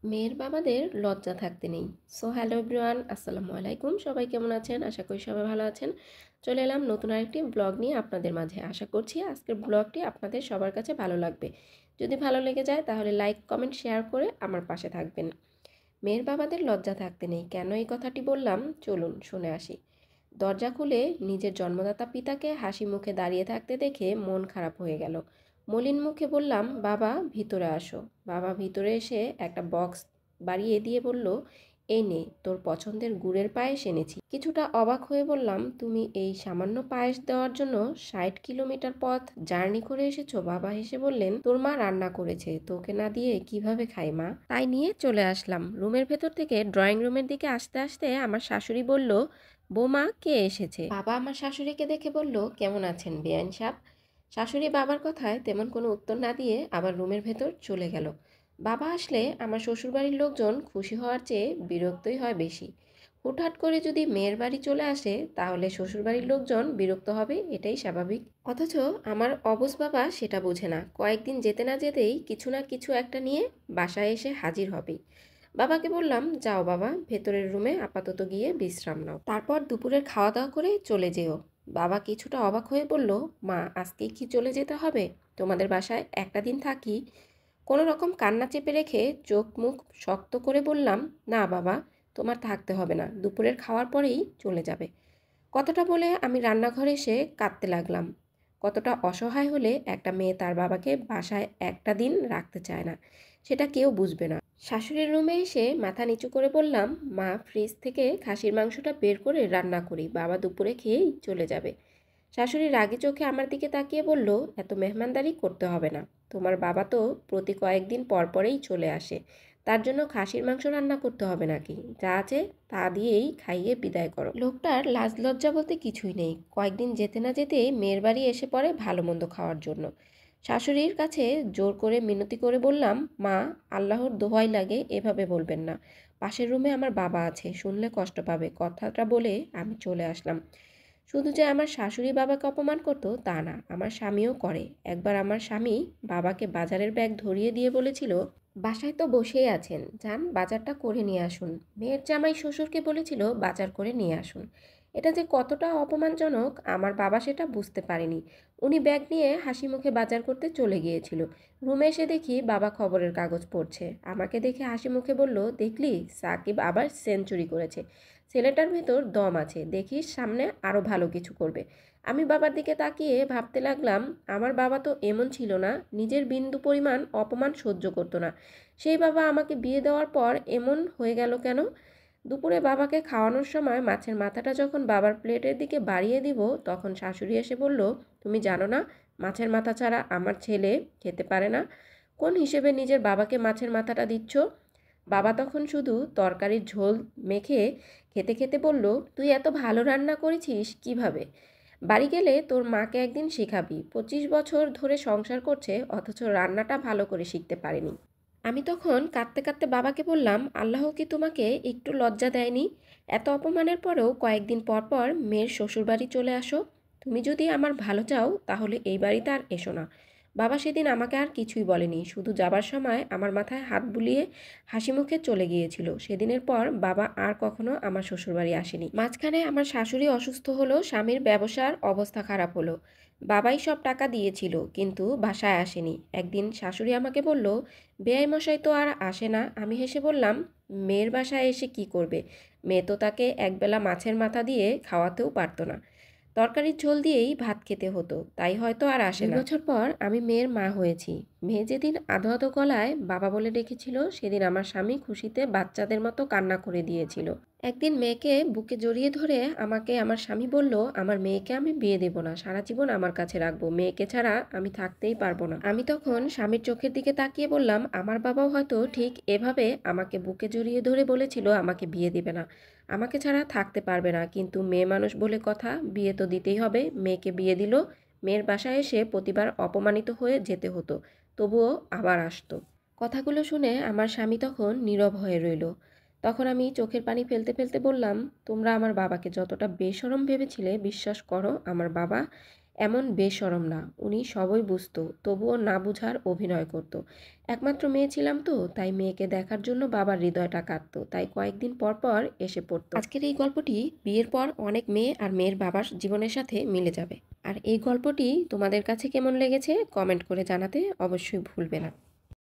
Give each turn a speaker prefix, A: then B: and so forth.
A: মেয়ের বাবাদের লজ্জা থাকতে নেই। সো হ্যালো এভরিওয়ান, আসসালামু আলাইকুম। সবাই কেমন আছেন? আশা করি সবাই ভালো আছেন। চলে এলাম নতুন আরেকটি ব্লগ নিয়ে আপনাদের মাঝে। আশা করছি আজকের ব্লগটি আপনাদের সবার কাছে ভালো লাগবে। যদি ভালো লেগে যায় তাহলে লাইক, কমেন্ট, শেয়ার করে আমার পাশে থাকবেন। মেয়ের বাবাদের লজ্জা থাকতে নেই, কেন এই কথাটি বললাম চলুন শুনে আসি। দরজা খুলে নিজের জন্মদাতা পিতাকে হাসি মুখে দাঁড়িয়ে থাকতে দেখে মন খারাপ হয়ে গেল। মলিন মুখে বললাম, বাবা ভিতরে আসো। বাবা ভিতরে এসে একটা বক্স বাড়িয়ে দিয়ে বলল, এই নে তোর পছন্দের গুড়ের পায়েস এনেছি। কিছুটা অবাক হয়ে বললাম, তুমি এই সামান্য পায়েস দেওয়ার জন্য 60 কিলোমিটার পথ জার্নি করে এসেছো? বাবা হেসে বললেন, তোর মা রান্না করেছে, তোকে না দিয়ে কিভাবে খাই মা? তাই নিয়ে চলে আসলাম। রুমের ভেতর থেকে ড্রয়িং রুমের দিকে আসতে আসতে আমার শাশুড়ি বলল, বৌমা কে এসেছে? বাবা আমার শাশুড়িকে দেখে বলল, কেমন আছেন বেআইন সাহেব? শাশুড়ি বাবার কথায় তেমন কোনো উত্তর না দিয়ে আবার রুমের ভেতর চলে গেল। বাবা আসলে আমার শ্বশুরবাড়ির লোকজন খুশি হওয়ার চেয়ে বিরক্তই হয় বেশি। হুটহাট করে যদি মেয়ের বাড়ি চলে আসে তাহলে শ্বশুরবাড়ির লোকজন বিরক্ত হবে, এটাই স্বাভাবিক। অথচ আমার অবুঝ বাবা সেটা বোঝে না। কয়েকদিন যেতে না যেতেই কিছু না কিছু একটা নিয়ে বাসায় এসে হাজির হবেই। বাবাকে বললাম, যাও বাবা, ভেতরের রুমে আপাতত গিয়ে বিশ্রাম নাও, তারপর দুপুরের খাওয়া দাওয়া করে চলে যেও। বাবা কিছুটা অবাক হয়ে বলল, মা আজকেই কি চলে যেতে হবে? তোমাদের বাসায় একটা দিন থাকি। কোনো রকম কান্না চেপে রেখে চোখ মুখ শক্ত করে বললাম, না বাবা, তোমার থাকতে হবে না, দুপুরের খাওয়ার পরেই চলে যাবে। কথাটা বলে আমি রান্নাঘরে এসে কাঁদতে লাগলাম। কতটা অসহায় হলে একটা মেয়ে তার বাবাকে বাসায় একটা দিন রাখতে চায় না, সেটা কেউ বুঝবে না। শাশুড়ির রুমে এসে মাথা নিচু করে বললাম, মা ফ্রিজ থেকে খাসির মাংসটা বের করে রান্না করি, বাবা দুপুরে খেয়েই চলে যাবে। শাশুড়ি রাগী চোখে আমার দিকে তাকিয়ে বলল, এত মেহমানদারি করতে হবে না, তোমার বাবা তো প্রতি কয়েকদিন পর পরেই চলে আসে, তার জন্য খাসির মাংস রান্না করতে হবে নাকি? যা আছে তা দিয়েই খাইয়ে বিদায় করো। লোকটার লাজ লজ্জা বলতে কিছুই নেই। কয়েকদিন যেতে না যেতেই মেয়ের বাড়ি এসে পড়ে ভালো মন্দ খাওয়ার জন্য। শাশুড়ির কাছে জোর করে মিনতি করে বললাম, মা আল্লাহর দোহাই লাগে এভাবে বলবেন না, পাশের রুমে আমার বাবা আছে, শুনলে কষ্ট পাবে। কথাটা বলে আমি চলে আসলাম। শুধু যে আমার শাশুড়ি বাবাকে অপমান করতো তা না, আমার স্বামীও করে। একবার আমার স্বামী বাবাকে বাজারের ব্যাগ ধরিয়ে দিয়ে বলেছিল, বাসায় তো বসেই আছেন, যান বাজারটা করে নিয়ে আসুন। মেয়ের জামাই শ্বশুরকে বলেছিল বাজার করে নিয়ে আসুন। এটা যে কতটা অপমানজনক আমার বাবা সেটা বুঝতে পারেনি। উনি ব্যাগ নিয়ে হাসি মুখে বাজার করতে চলে গিয়েছিল। রুমে এসে দেখি বাবা খবরের কাগজ পড়ছে। আমাকে দেখে হাসি মুখে বলল, দেখলি সাকিব আবার সেঞ্চুরি করেছে, ছেলেটার ভেতর দম আছে, দেখিস সামনে আরও ভালো কিছু করবে। আমি বাবার দিকে তাকিয়ে ভাবতে লাগলাম, আমার বাবা তো এমন ছিল না, নিজের বিন্দু পরিমাণ অপমান সহ্য করতো না। সেই বাবা আমাকে বিয়ে দেওয়ার পর এমন হয়ে গেল কেন? দুপুরে বাবাকে খাওয়ানোর সময় মাছের মাথাটা যখন বাবার প্লেটের দিকে বাড়িয়ে দিব তখন শাশুড়ি এসে বলল, তুমি জানো না মাছের মাথা ছাড়া আমার ছেলে খেতে পারে না? কোন হিসেবে নিজের বাবাকে মাছের মাথাটা দিচ্ছ? বাবা তখন শুধু তরকারির ঝোল মেখে খেতে খেতে বলল, তুই এত ভালো রান্না করেছিস কিভাবে? বাড়ি গেলে তোর মাকে একদিন শেখাবি, 25 বছর ধরে সংসার করছে অথচ রান্নাটা ভালো করে শিখতে পারেনি। আমি তখন কাঁদতে কাঁদতে বাবাকে বললাম, আল্লাহ কি তোমাকে একটু লজ্জা দেয়নি? এত অপমানের পরেও কয়েকদিন পর পর মেয়ের শ্বশুরবাড়ি চলে আসো। তুমি যদি আমার ভালো চাও তাহলে এই বাড়িতে আর এসো না। বাবা সেদিন আমাকে আর কিছুই বলেনি, শুধু যাবার সময় আমার মাথায় হাত বুলিয়ে হাসি মুখে চলে গিয়েছিল। সেদিনের পর বাবা আর কখনো আমার শ্বশুরবাড়ি আসেনি। মাঝখানে আমার শাশুড়ি অসুস্থ হলো, স্বামীর ব্যবসার অবস্থা খারাপ হলো। বাবাই সব টাকা দিয়েছিল কিন্তু বাসায় আসেনি। একদিন শাশুড়ি আমাকে বলল, বেয়াই মশাই তো আর আসে না। আমি হেসে বললাম, মেয়ের বাসায় এসে কি করবে? মেয়ে তো তাকে একবেলা মাছের মাথা দিয়ে খাওয়াতেও পারতো না, তরকারির ঝোল দিয়েই ভাত খেতে হতো, তাই হয়তো আর আসে না। 2 বছর পর আমি মেয়ের মা হয়েছি। মেয়ে যেদিন আধো আধো গলায় বাবা বলে ডেকেছিল সেদিন আমার স্বামী খুশিতে বাচ্চাদের মতো কান্না করে দিয়েছিল। একদিন মেয়েকে বুকে জড়িয়ে ধরে আমাকে আমার স্বামী বলল, আমার মেয়েকে আমি বিয়ে দেব না, সারা জীবন আমার কাছে রাখবো, মেয়েকে ছাড়া আমি থাকতেই পারবো না। আমি তখন স্বামীর চোখের দিকে তাকিয়ে বললাম, আমার বাবাও হয়তো ঠিক এভাবে আমাকে বুকে জড়িয়ে ধরে বলেছিল আমাকে বিয়ে দিবে না, আমাকে ছাড়া থাকতে পারবে না, কিন্তু মেয়ে মানুষ বলে কথা, বিয়ে তো দিতেই হবে। মেয়েকে বিয়ে দিল। মেয়ের বাসায় এসে প্রতিবার অপমানিত হয়ে যেতে হতো, তবুও আবার আসতো। কথাগুলো শুনে আমার স্বামী তখন নীরব হয়ে রইল। তখন আমি চোখের পানি ফেলতে ফেলতে বললাম, তোমরা আমার বাবাকে যতটা বেশরম ভেবেছিলে, বিশ্বাস করো আমার বাবা এমন বেশরম না, উনি সবই বুঝতো, তবুও না বুঝার অভিনয় করত। একমাত্র মেয়ে ছিলাম তো, তাই মেয়েকে দেখার জন্য বাবার হৃদয়টা কাঁদতো, তাই কয়েকদিন পর পর এসে পড়তো। আজকের এই গল্পটি বিয়ের পর অনেক মেয়ে আর মেয়ের বাবার জীবনের সাথে মিলে যাবে। আর এই গল্পটি তোমাদের কাছে কেমন লেগেছে কমেন্ট করে জানাতে অবশ্যই ভুলবে না।